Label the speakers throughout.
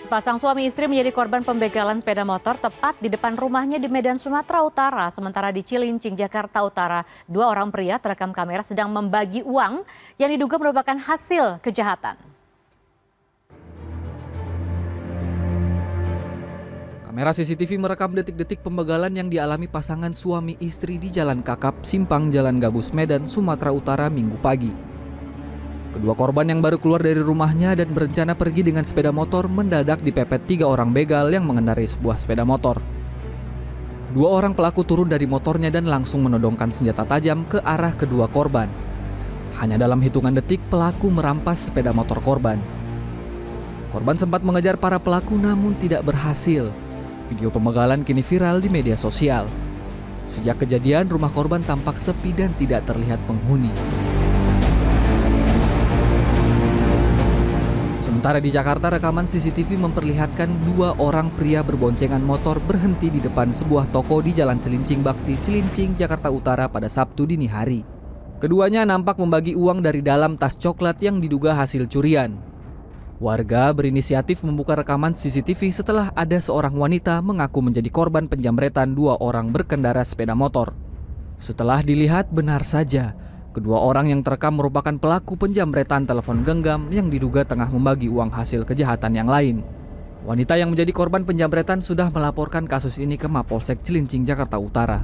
Speaker 1: Sepasang suami istri menjadi korban pembegalan sepeda motor tepat di depan rumahnya di Medan, Sumatera Utara. Sementara di Cilincing, Jakarta Utara, dua orang pria terekam kamera sedang membagi uang yang diduga merupakan hasil kejahatan.
Speaker 2: Kamera CCTV merekam detik-detik pembegalan yang dialami pasangan suami istri di Jalan Kakap, Simpang Jalan Gabus, Medan, Sumatera Utara, Minggu pagi. Kedua korban yang baru keluar dari rumahnya dan berencana pergi dengan sepeda motor mendadak dipepet 3 orang begal yang mengendarai sebuah sepeda motor. 2 orang pelaku turun dari motornya dan langsung menodongkan senjata tajam ke arah kedua korban. Hanya dalam hitungan detik pelaku merampas sepeda motor korban. Korban sempat mengejar para pelaku namun tidak berhasil. Video pembegalan kini viral di media sosial. Sejak kejadian, rumah korban tampak sepi dan tidak terlihat penghuni. Sementara di Jakarta, rekaman CCTV memperlihatkan 2 orang pria berboncengan motor berhenti di depan sebuah toko di Jalan Cilincing Bakti, Cilincing, Jakarta Utara pada Sabtu dini hari. Keduanya nampak membagi uang dari dalam tas coklat yang diduga hasil curian. Warga berinisiatif membuka rekaman CCTV setelah ada seorang wanita mengaku menjadi korban penjamretan 2 orang berkendara sepeda motor. Setelah dilihat, benar saja. Kedua orang yang terekam merupakan pelaku penjamretan telepon genggam yang diduga tengah membagi uang hasil kejahatan yang lain. Wanita yang menjadi korban penjamretan sudah melaporkan kasus ini ke Mapolsek Cilincing, Jakarta Utara.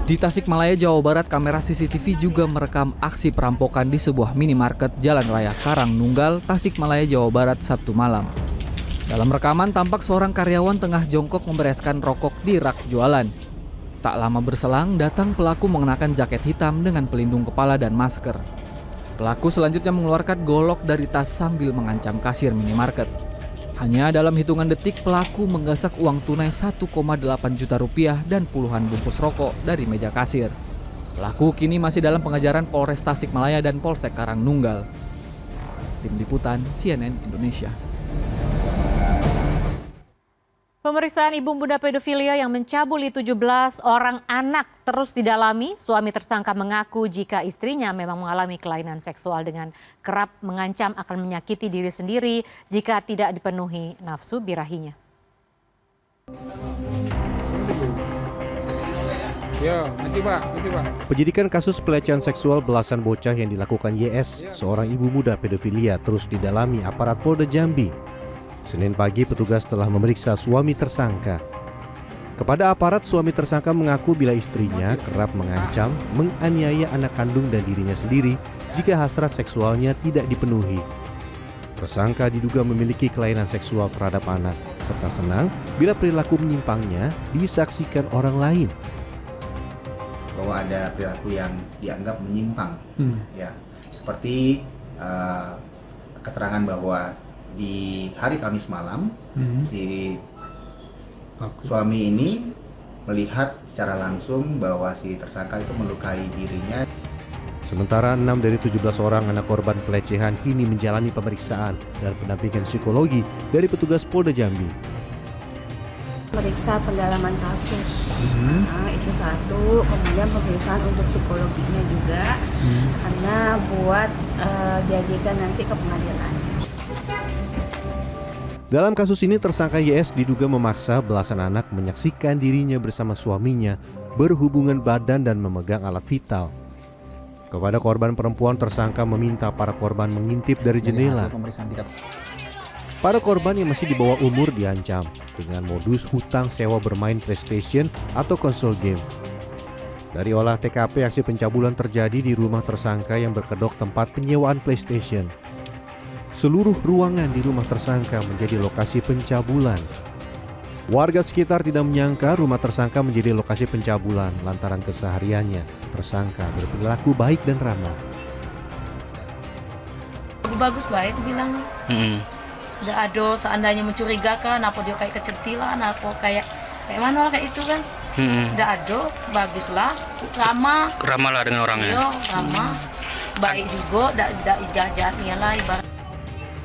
Speaker 2: Di Tasikmalaya, Jawa Barat, kamera CCTV juga merekam aksi perampokan di sebuah minimarket Jalan Raya Karangnunggal, Tasikmalaya, Jawa Barat, Sabtu malam. Dalam rekaman tampak seorang karyawan tengah jongkok membereskan rokok di rak jualan. Tak lama berselang, datang pelaku mengenakan jaket hitam dengan pelindung kepala dan masker. Pelaku selanjutnya mengeluarkan golok dari tas sambil mengancam kasir minimarket. Hanya dalam hitungan detik, pelaku menggasak uang tunai 1,8 juta rupiah dan puluhan bungkus rokok dari meja kasir. Pelaku kini masih dalam pengejaran Polres Tasikmalaya dan Polsek Karangnunggal. Tim Liputan CNN Indonesia.
Speaker 1: Pemeriksaan ibu muda pedofilia yang mencabuli 17 orang anak terus didalami. Suami tersangka mengaku jika istrinya memang mengalami kelainan seksual dengan kerap mengancam akan menyakiti diri sendiri jika tidak dipenuhi nafsu birahinya.
Speaker 3: Penyidikan kasus pelecehan seksual belasan bocah yang dilakukan YS, seorang ibu muda pedofilia, terus didalami aparat Polda Jambi. Senin pagi petugas telah memeriksa suami tersangka. Kepada aparat, suami tersangka mengaku bila istrinya kerap mengancam, menganiaya anak kandung dan dirinya sendiri jika hasrat seksualnya tidak dipenuhi. Tersangka diduga memiliki kelainan seksual terhadap anak, serta senang bila perilaku menyimpangnya disaksikan orang lain.
Speaker 4: Bahwa ada perilaku yang dianggap menyimpang, ya, seperti keterangan bahwa di hari Kamis malam si suami ini melihat secara langsung bahwa si tersangka itu melukai dirinya.
Speaker 3: Sementara 6 dari 17 orang anak korban pelecehan kini menjalani pemeriksaan dan pendampingan psikologi dari petugas Polda Jambi.
Speaker 5: Periksa pendalaman kasus, nah, itu satu, kemudian pemeriksaan untuk psikologinya juga, karena buat diajukan nanti ke pengadilan.
Speaker 3: Dalam kasus ini tersangka YS diduga memaksa belasan anak menyaksikan dirinya bersama suaminya berhubungan badan dan memegang alat vital. Kepada korban perempuan, tersangka meminta para korban mengintip dari jendela. Para korban yang masih di bawah umur diancam dengan modus hutang sewa bermain PlayStation atau konsol game. Dari olah TKP, aksi pencabulan terjadi di rumah tersangka yang berkedok tempat penyewaan PlayStation. Seluruh ruangan di rumah tersangka menjadi lokasi pencabulan. Warga sekitar tidak menyangka rumah tersangka menjadi lokasi pencabulan lantaran kesehariannya tersangka berperilaku baik dan ramah.
Speaker 6: Bagus baik bilang. Tidak ada seandainya mencurigakan apa dia kayak kecentilan apa kayak mana kayak itu kan. Tidak ada, baguslah, ramah.
Speaker 7: Ramah lah dengan orangnya.
Speaker 6: Iya, ramah. Baik juga, tidak jahat-jahatnya lah ibarat.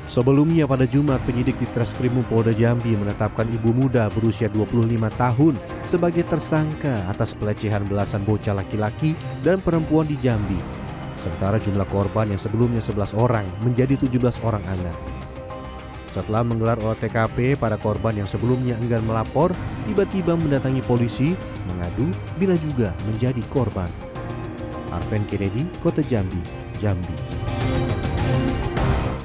Speaker 3: Sebelumnya pada Jumat, penyidik di Treskrimum Polda Jambi menetapkan ibu muda berusia 25 tahun sebagai tersangka atas pelecehan belasan bocah laki-laki dan perempuan di Jambi. Sementara jumlah korban yang sebelumnya 11 orang menjadi 17 orang anak. Setelah menggelar olah TKP, para korban yang sebelumnya enggan melapor tiba-tiba mendatangi polisi mengadu bila juga menjadi korban. Arven Kennedy, Kota Jambi, Jambi.